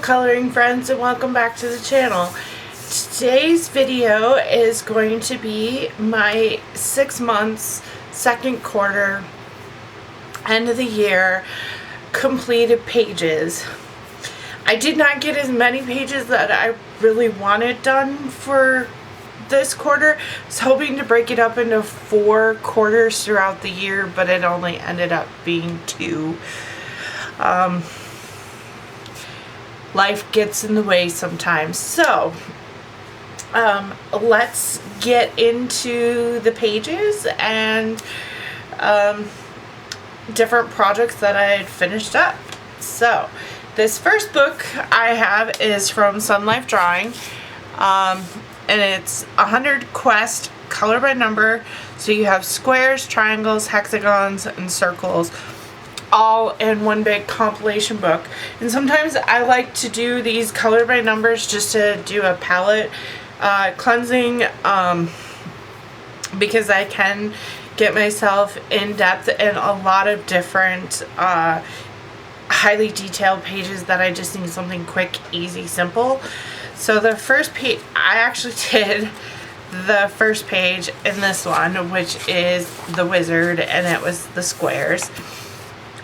adult coloring friends, and welcome back to the channel. Today's video is going to be my 6 months, second quarter, end of the year completed pages. I did not get as many pages that I really wanted done for this quarter. I was hoping to break it up into 4 quarters throughout the year, but it only ended up being 2. Life gets in the way sometimes. So let's get into the pages and different projects that I had finished up. So this first book I have is from Sun Life Drawing, and it's 100 Quest color by number. So you have squares, triangles, hexagons, and circles, all in one big compilation book. And sometimes I like to do these color by numbers just to do a palette cleansing, because I can get myself in depth in a lot of different highly detailed pages that I just need something quick, easy, simple. So the first page, I actually did the first page in this one, which is the wizard, and it was the squares.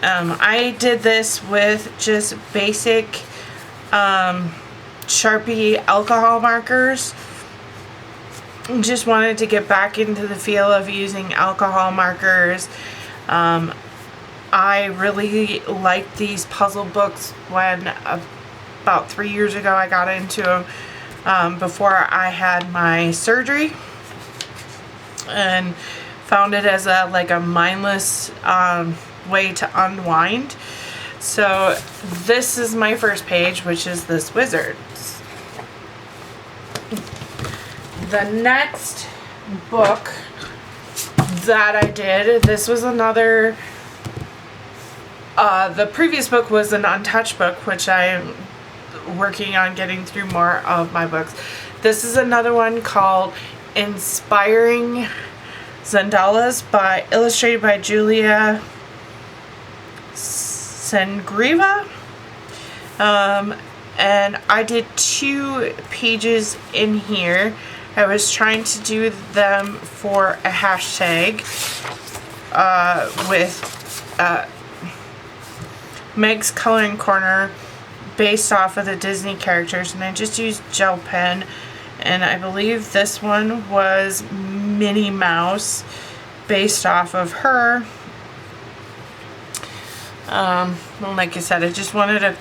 I did this with just basic Sharpie alcohol markers. Just wanted to get back into the feel of using alcohol markers. I really liked these puzzle books when about 3 years ago I got into them, before I had my surgery, and found it as a mindless way to unwind. So this is my first page, which is this wizard. The next book that I did, this was another, the previous book was an untouched book, which I am working on getting through more of my books. This is another one called Inspiring Zandalas, illustrated by Julia Sengriva. And I did 2 pages in here. I was trying to do them for a hashtag with Meg's Coloring Corner, based off of the Disney characters, and I just used gel pen, and I believe this one was Minnie Mouse, based off of her. Like I said, I just wanted a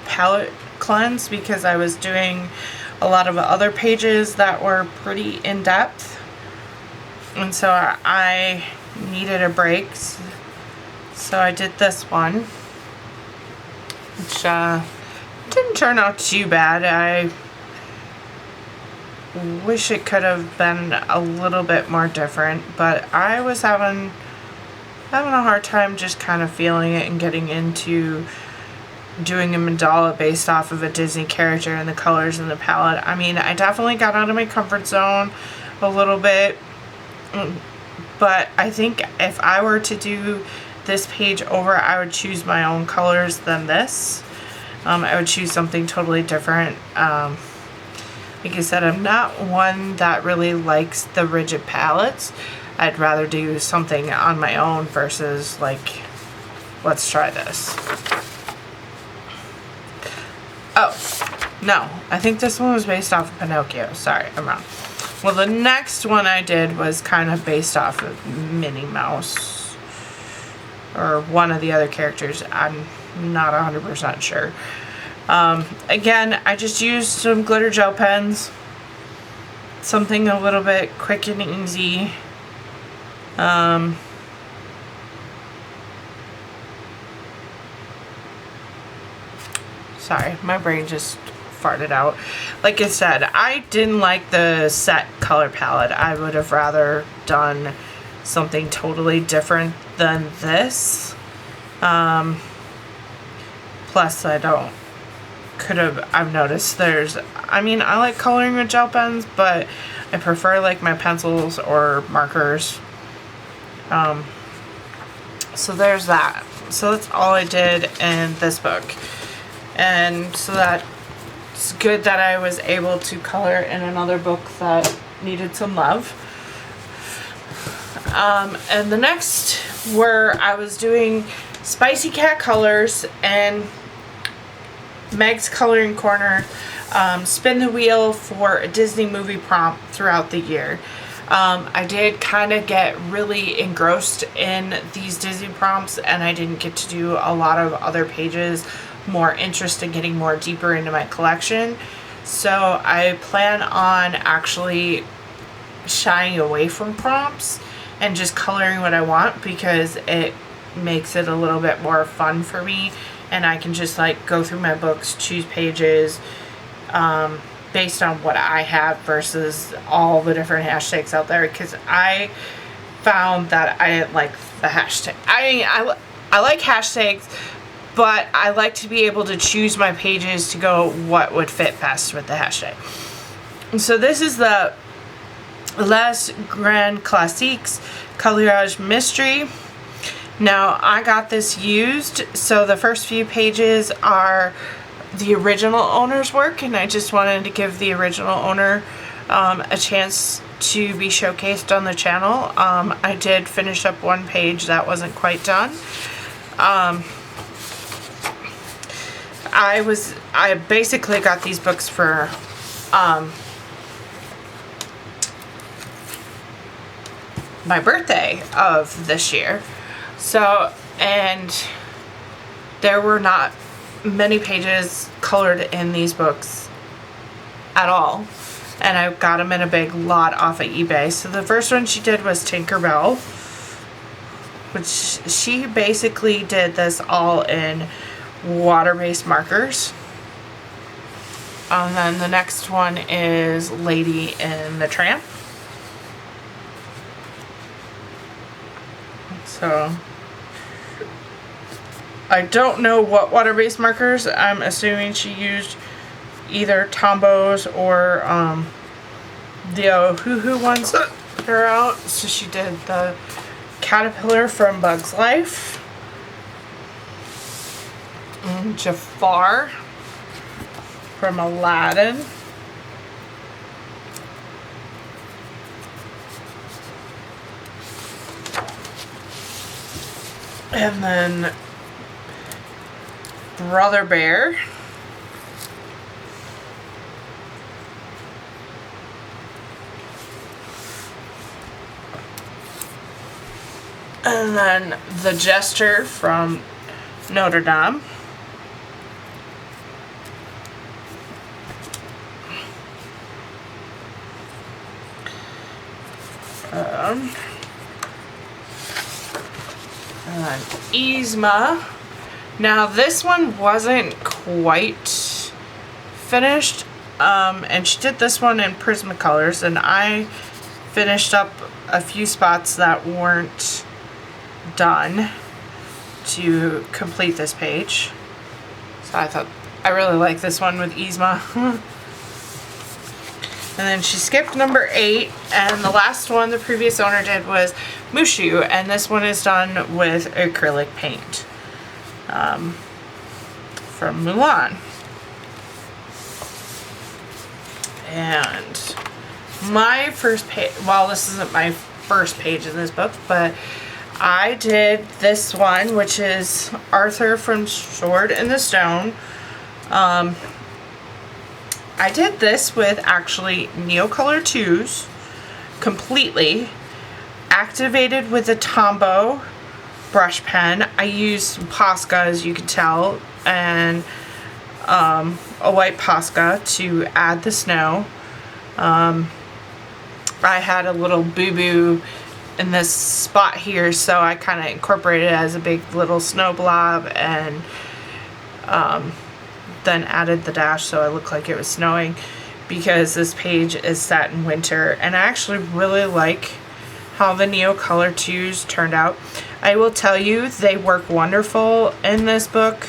palette cleanse because I was doing a lot of other pages that were pretty in-depth, and so I needed a break, so I did this one, which didn't turn out too bad. I wish it could have been a little bit more different, but I was having a hard time just kind of feeling it and getting into doing a mandala based off of a Disney character and the colors and the palette. I mean, I definitely got out of my comfort zone a little bit, but I think if I were to do this page over, I would choose my own colors than this. I would choose something totally different. Like I said, I'm not one that really likes the rigid palettes. I'd rather do something on my own versus like, let's try this. Oh, no, I think this one was based off of Pinocchio. Sorry, I'm wrong. Well, the next one I did was kind of based off of Minnie Mouse, or one of the other characters. I'm not 100% sure. Again, I just used some glitter gel pens, something a little bit quick and easy. Sorry, my brain just farted out. Like I said, I didn't like the set color palette. I would have rather done something totally different than this. Plus, I've noticed I mean, I like coloring with gel pens, but I prefer like my pencils or markers. So there's that. So that's all I did in this book. And so that it's good that I was able to color in another book that needed some love. And the next were, I was doing Spicy Cat Colors and Meg's Coloring Corner, spin the wheel for a Disney movie prompt throughout the year. I did kind of get really engrossed in these Disney prompts, and I didn't get to do a lot of other pages more interested in getting more deeper into my collection. So I plan on actually shying away from prompts and just coloring what I want, because it makes it a little bit more fun for me, and I can just like go through my books, choose pages based on what I have versus all the different hashtags out there, because I found that I didn't like the hashtag. I mean, I like hashtags, but I like to be able to choose my pages to go what would fit best with the hashtag. And so this is the Les Grands Classiques Colorage Mystery. Now I got this used, so the first few pages are the original owner's work, and I just wanted to give the original owner a chance to be showcased on the channel. I did finish up one page that wasn't quite done. I basically got these books for my birthday of this year. So, and there were not many pages colored in these books at all, and I got them in a big lot off of eBay. So the first one she did was Tinkerbell, which she basically did this all in water-based markers. And then the next one is Lady and the Tramp. So I don't know what water-based markers. I'm assuming she used either Tombows or the Ohuhu ones that are out. So she did the Caterpillar from Bug's Life, and Jafar from Aladdin, and then Brother Bear, and then the Jester from Notre Dame, and Yzma. Now this one wasn't quite finished, and she did this one in Prismacolors, and I finished up a few spots that weren't done to complete this page. So I thought I really like this one with Yzma. And then she skipped number 8, and the last one the previous owner did was Mushu, and this one is done with acrylic paint from Mulan. And my first page, well, this isn't my first page in this book, but I did this one, which is Arthur from Sword in the Stone. I did this with actually Neocolor 2s completely, activated with a Tombow brush pen. I used Posca, as you can tell, and a white Posca to add the snow. I had a little boo-boo in this spot here, so I kind of incorporated it as a big little snow blob, and then added the dash so it looked like it was snowing, because this page is set in winter, and I actually really like how the Neocolor 2s turned out. I will tell you, they work wonderful in this book,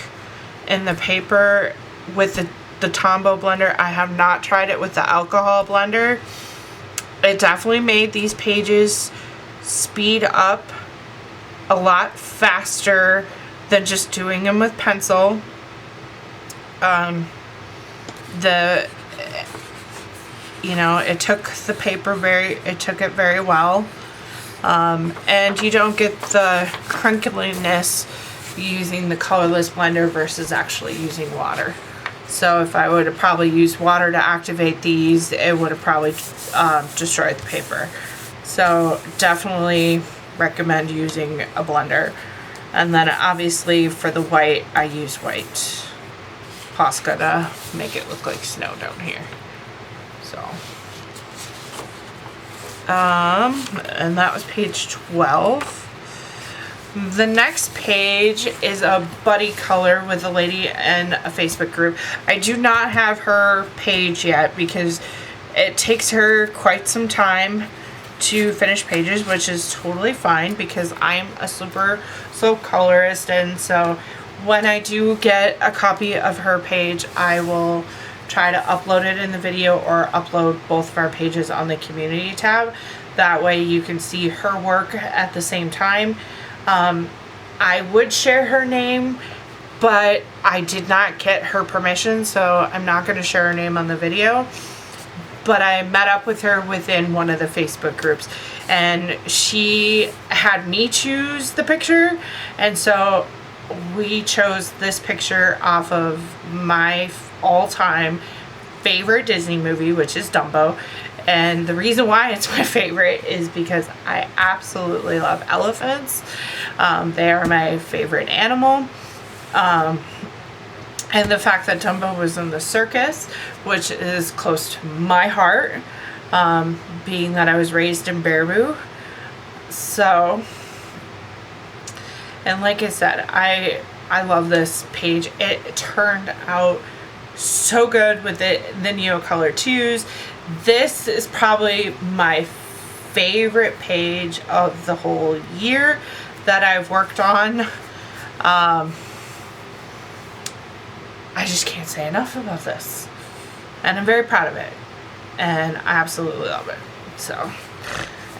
in the paper, with the Tombow blender. I have not tried it with the alcohol blender. It definitely made these pages speed up a lot faster than just doing them with pencil. The, you know, it took the paper it took it very well. And you don't get the crinkliness using the colorless blender versus actually using water. So if I would have probably used water to activate these, it would have probably destroyed the paper. So definitely recommend using a blender. And then obviously for the white, I use white Posca to make it look like snow down here. So, and that was page 12. The next page is a buddy color with a lady in a Facebook group. I do not have her page yet because it takes her quite some time to finish pages, which is totally fine because I'm a super slow colorist, and so when I do get a copy of her page, I will try to upload it in the video or upload both of our pages on the community tab. That way you can see her work at the same time. I would share her name, but I did not get her permission, so I'm not going to share her name on the video. But I met up with her within one of the Facebook groups, and she had me choose the picture, and so we chose this picture off of my all-time favorite Disney movie, which is Dumbo. And the reason why it's my favorite is because I absolutely love elephants. They are my favorite animal. And the fact that Dumbo was in the circus, which is close to my heart, being that I was raised in Baraboo. So, and like I said, I love this page. It turned out so good with the Neocolor 2s. This is probably my favorite page of the whole year that I've worked on. I just can't say enough about this. And I'm very proud of it. And I absolutely love it. So,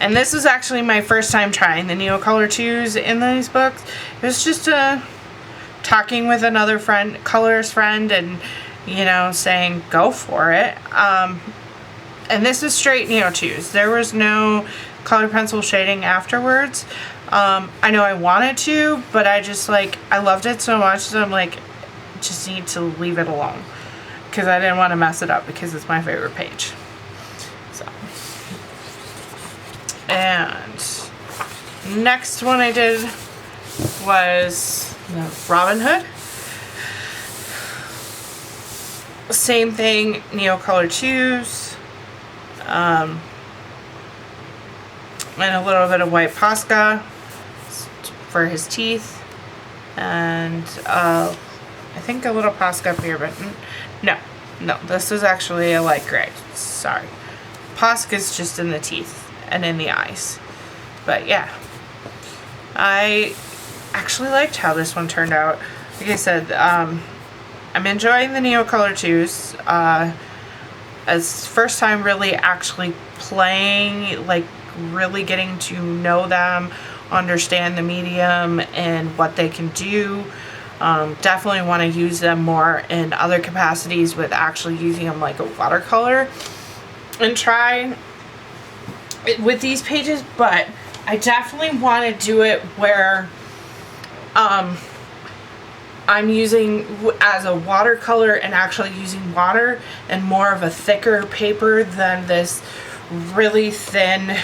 and this was actually my first time trying the Neocolor 2s in these books. It was just talking with another friend, colorist friend, and, you know, saying go for it. And this is straight Neo 2s. There was no color pencil shading afterwards. I know I wanted to, but I just I loved it so much that I'm like, just need to leave it alone. Because I didn't want to mess it up because it's my favorite page. So. And next one I did was the Robin Hood. Same thing, Neocolor 2s. And a little bit of white Posca for his teeth, and I think a little Posca up here, but no, this is actually a light gray. Sorry, Posca's just in the teeth and in the eyes. But yeah, I actually liked how this one turned out. Like I said, I'm enjoying the Neocolor 2s. As first time really actually playing, really getting to know them, understand the medium and what they can do. Definitely want to use them more in other capacities with actually using them like a watercolor and try it with these pages, but I definitely want to do it where I'm using as a watercolor and actually using water and more of a thicker paper than this really thin.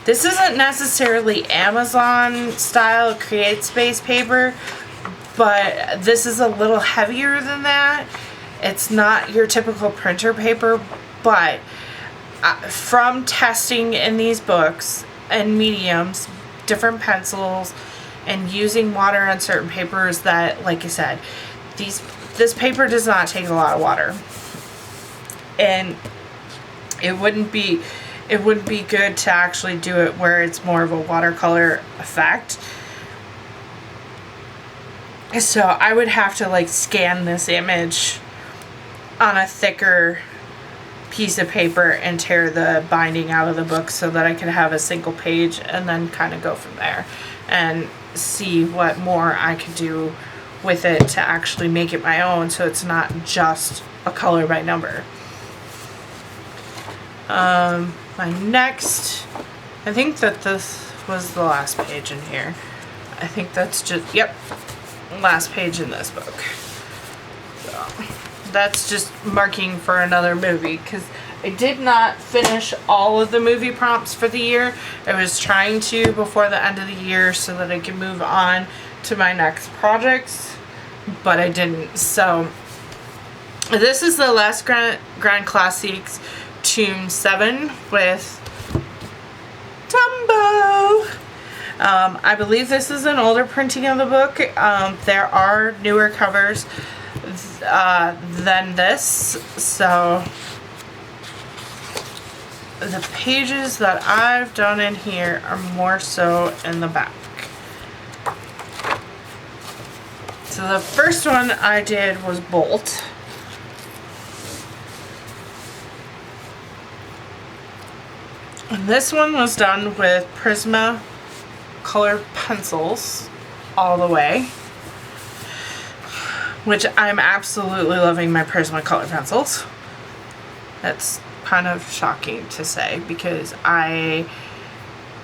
This isn't necessarily Amazon style Create Space paper, but this is a little heavier than that. It's not your typical printer paper, but from testing in these books and mediums, different pencils, and using water on certain papers that, like I said, this paper does not take a lot of water, and it wouldn't be good to actually do it where it's more of a watercolor effect. So I would have to scan this image on a thicker piece of paper and tear the binding out of the book so that I could have a single page and then kind of go from there and see what more I could do with it to actually make it my own, so it's not just a color by number. My next, I think that this was the last page in here. I think that's just, yep, last page in this book. So that's just marking for another movie, because I did not finish all of the movie prompts for the year. I was trying to before the end of the year so that I could move on to my next projects, but I didn't. So this is the last Grand Classics Tome 7 with Dumbo. I believe this is an older printing of the book. There are newer covers than this, so the pages that I've done in here are more so in the back. So the first one I did was Bolt. And this one was done with Prisma colored pencils all the way, which I'm absolutely loving my Prisma colored pencils. That's kind of shocking to say, because I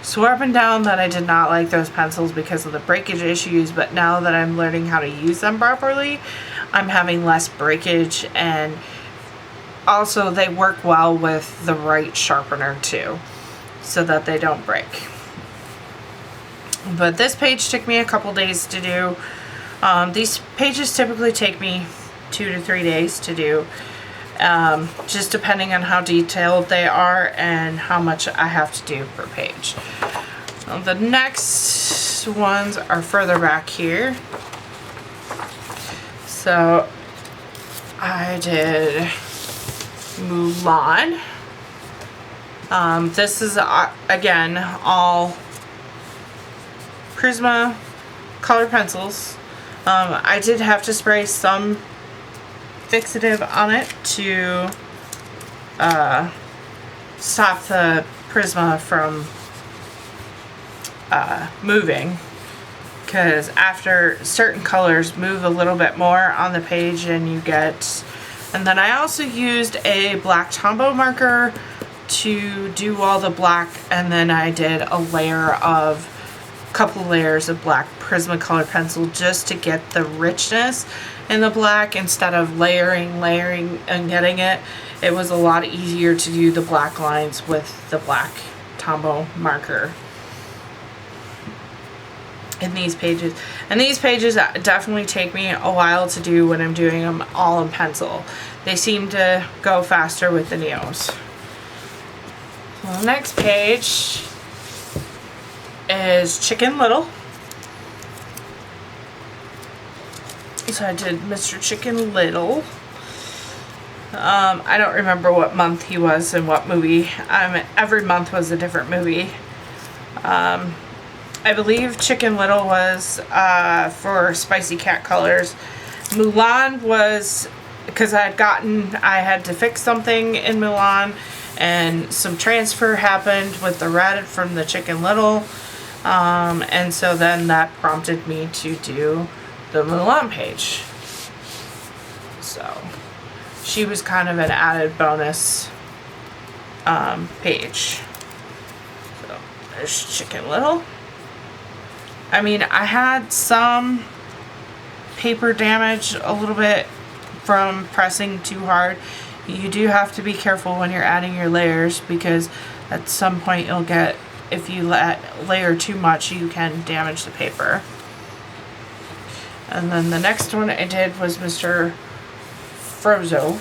swore up and down that I did not like those pencils because of the breakage issues, but now that I'm learning how to use them properly, I'm having less breakage, and also they work well with the right sharpener too, so that they don't break. But this page took me a couple days to do. These pages typically take me 2 to 3 days to do, just depending on how detailed they are and how much I have to do per page. The next ones are further back here. So I did Mulan. This is again all Prisma colored pencils. I did have to spray some fixative on it to stop the Prisma from moving, because after certain colors move a little bit more on the page and you get, and then I also used a black Tombow marker to do all the black, and then I did a layer of couple layers of black Prismacolor pencil just to get the richness in the black instead of layering and getting it. It was a lot easier to do the black lines with the black Tombow marker in these pages. And these pages definitely take me a while to do when I'm doing them all in pencil. They seem to go faster with the Neos. So the next page is Chicken Little. So I did Mr. Chicken Little. I don't remember what month he was in what movie. Every month was a different movie. I believe Chicken Little was for Spicy Cat Colors. Mulan was because I had to fix something in Mulan, and some transfer happened with the red from the Chicken Little. And so then that prompted me to do the Mulan page. So she was kind of an added bonus page. So there's Chicken Little. I mean, I had some paper damage a little bit from pressing too hard. You do have to be careful when you're adding your layers, because at some point you'll get, if you layer too much, you can damage the paper. And then the next one I did was Mr. Frozo.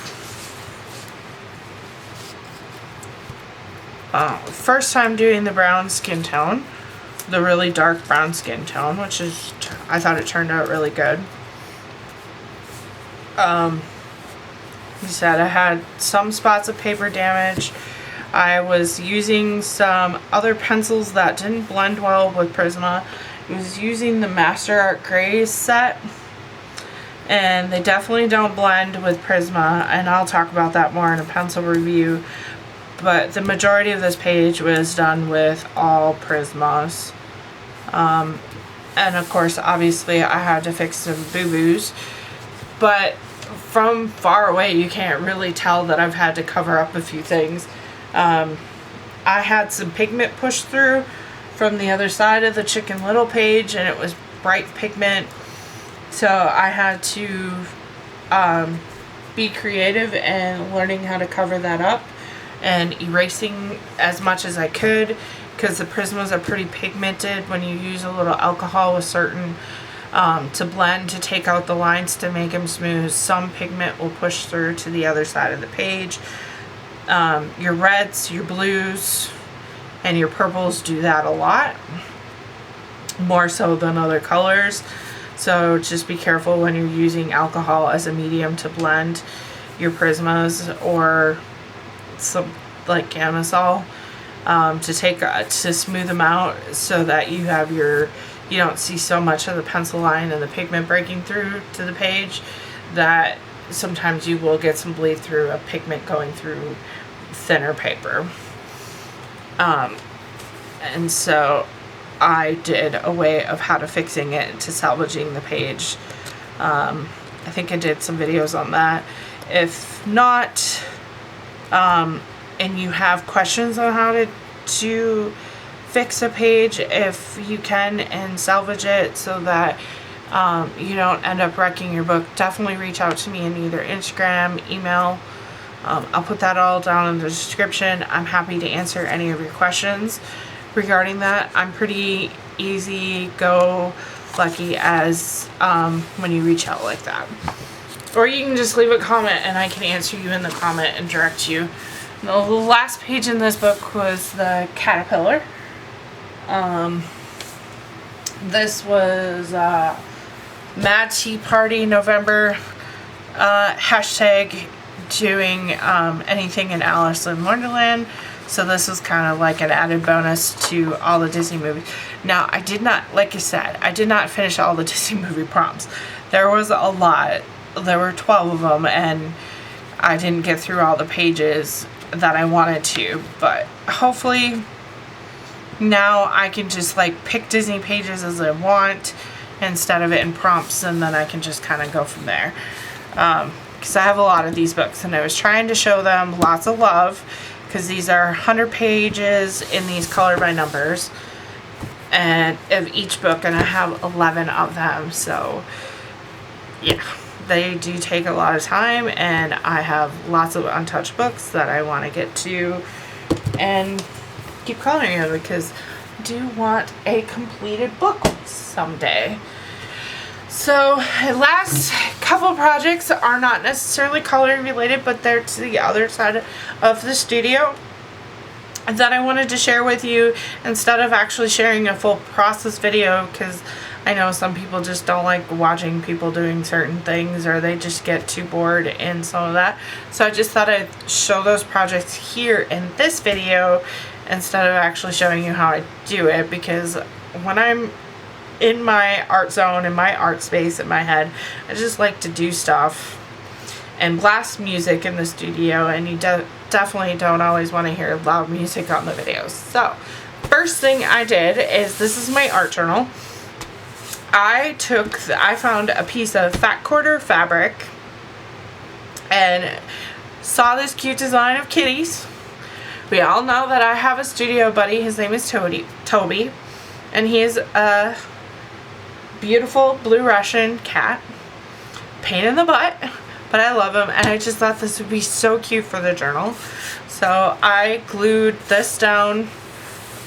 First time doing the brown skin tone, the really dark brown skin tone, which is, I thought it turned out really good. Like I said, I had some spots of paper damage. I was using some other pencils that didn't blend well with Prisma. I was using the Master Art Grays set, and they definitely don't blend with Prisma, and I'll talk about that more in a pencil review. But the majority of this page was done with all Prismas. And of course, obviously, I had to fix some boo-boos. But from far away, you can't really tell that I've had to cover up a few things. I had some pigment pushed through from the other side of the Chicken Little page, and it was bright pigment. So I had to be creative and learning how to cover that up and erasing as much as I could, because the Prismas are pretty pigmented when you use a little alcohol with certain to blend, to take out the lines, to make them smooth. Some pigment will push through to the other side of the page. Your reds, your blues, and your purples do that a lot, more so than other colors. So just be careful when you're using alcohol as a medium to blend your Prismas, or some like Camisol, to smooth them out, so that you have you don't see so much of the pencil line and the pigment breaking through to the page, that sometimes you will get some bleed through of pigment going through thinner paper. And so I did a way of how to fixing it, to salvaging the page. I think I did some videos on that. If not, and you have questions on how to fix a page, if you can, and salvage it so that you don't end up wrecking your book, definitely reach out to me in either Instagram, email. I'll put that all down in the description. I'm happy to answer any of your questions regarding that. I'm pretty easy go lucky as when you reach out like that. Or you can just leave a comment and I can answer you in the comment and direct you. The last page in this book was the caterpillar. This was Mad Tea Party November, hashtag doing anything in Alice in Wonderland. So this was kind of like an added bonus to all the Disney movies. Now, I did not, like I said, I did not finish all the Disney movie prompts. There was a lot. There were 12 of them, and I didn't get through all the pages that I wanted to. But hopefully now I can just like pick Disney pages as I want instead of it in prompts, and then I can just kind of go from there. Because I have a lot of these books, and I was trying to show them lots of love, because these are 100 pages in these color by numbers and of each book, and I have 11 of them. So yeah, they do take a lot of time, and I have lots of untouched books that I want to get to and keep coloring them, because I do want a completed book someday. So last couple projects are not necessarily coloring related, but they're to the other side of the studio that I wanted to share with you, instead of actually sharing a full process video, because I know some people just don't like watching people doing certain things, or they just get too bored in some of that. So I just thought I'd show those projects here in this video instead of actually showing you how I do it, because when I'm in my art zone, in my art space in my head, I just like to do stuff and blast music in the studio, and you definitely don't always want to hear loud music on the videos. So first thing I did is, this is my art journal. I found a piece of fat quarter fabric and saw this cute design of kitties. We all know that I have a studio buddy. His name is Toby, and he is a beautiful blue Russian cat. Pain in the butt, but I love him, and I just thought this would be so cute for the journal. So I glued this down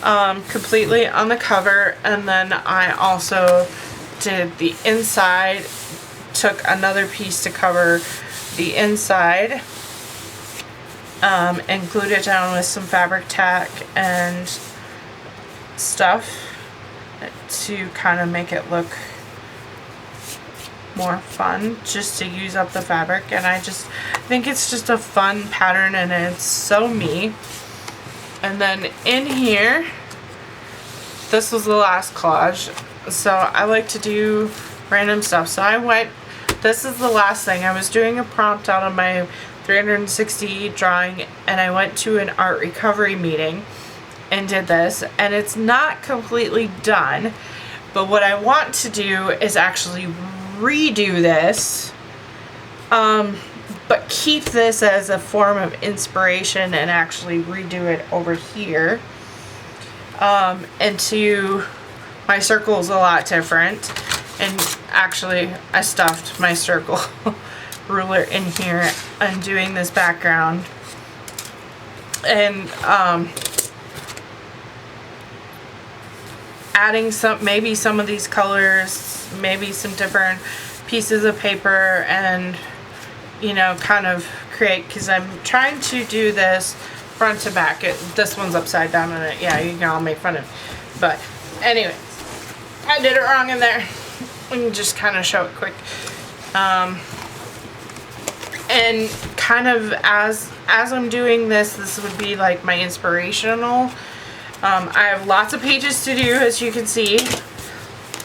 completely on the cover, and then I also did the inside, took another piece to cover the inside, and glued it down with some fabric tack and stuff to kind of make it look more fun, just to use up the fabric. And I think it's just a fun pattern, and it's so me. And then in here, this was the last collage, so I like to do random stuff. So this is the last thing. I was doing a prompt out of my 360 drawing, and I went to an art recovery meeting and did this, and it's not completely done, But what I want to do is actually redo this, but keep this as a form of inspiration and actually redo it over here. And to my circle is a lot different. And actually, I stuffed my circle ruler in here. I'm doing this background. And adding maybe some of these colors, maybe some different pieces of paper, and you know, kind of create, because I'm trying to do this front to back. This one's upside down in it. Yeah, you can all make fun of it. But anyway, I did it wrong in there. We can just kind of show it quick. And kind of as I'm doing this, this would be like my inspirational. I have lots of pages to do, as you can see.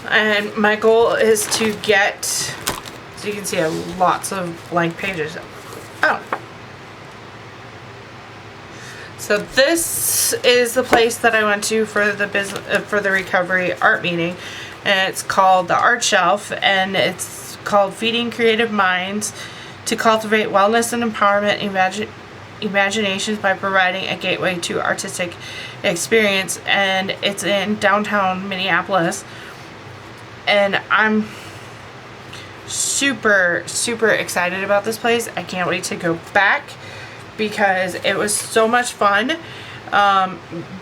And my goal is to get, so you can see I have lots of blank pages. Oh. So this is the place that I went to for the recovery art meeting. And it's called the Art Shelf, and it's called Feeding Creative Minds to Cultivate Wellness and Empowerment Imaginations by Providing a Gateway to Artistic Experience. And it's in downtown Minneapolis. And I'm super, super excited about this place. I can't wait to go back because it was so much fun.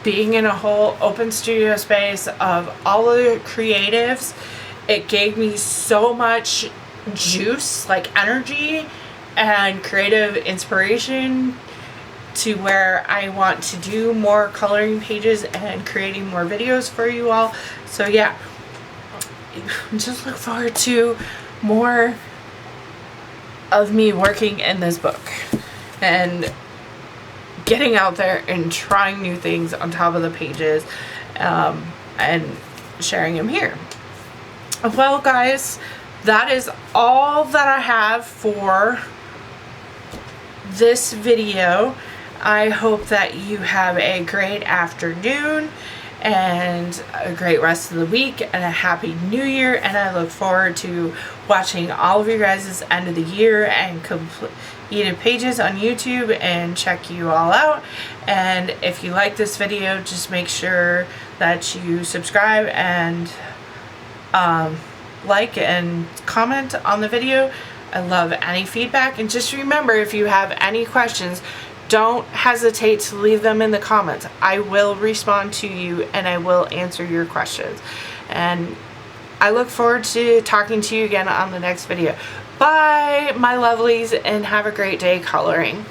Being in a whole open studio space of all of the creatives, it gave me so much juice, like energy and creative inspiration, to where I want to do more coloring pages and creating more videos for you all. So yeah, just look forward to more of me working in this book and getting out there and trying new things on top of the pages, and sharing them here. Well guys, that is all that I have for this video. I hope that you have a great afternoon and a great rest of the week and a happy new year, and I look forward to watching all of you guys' end of the year and completed pages on YouTube, and check you all out. And if you like this video, just make sure that you subscribe and like and comment on the video. I love any feedback, and just remember, if you have any questions, don't hesitate to leave them in the comments. I will respond to you and I will answer your questions. And I look forward to talking to you again on the next video. Bye, my lovelies, and have a great day coloring.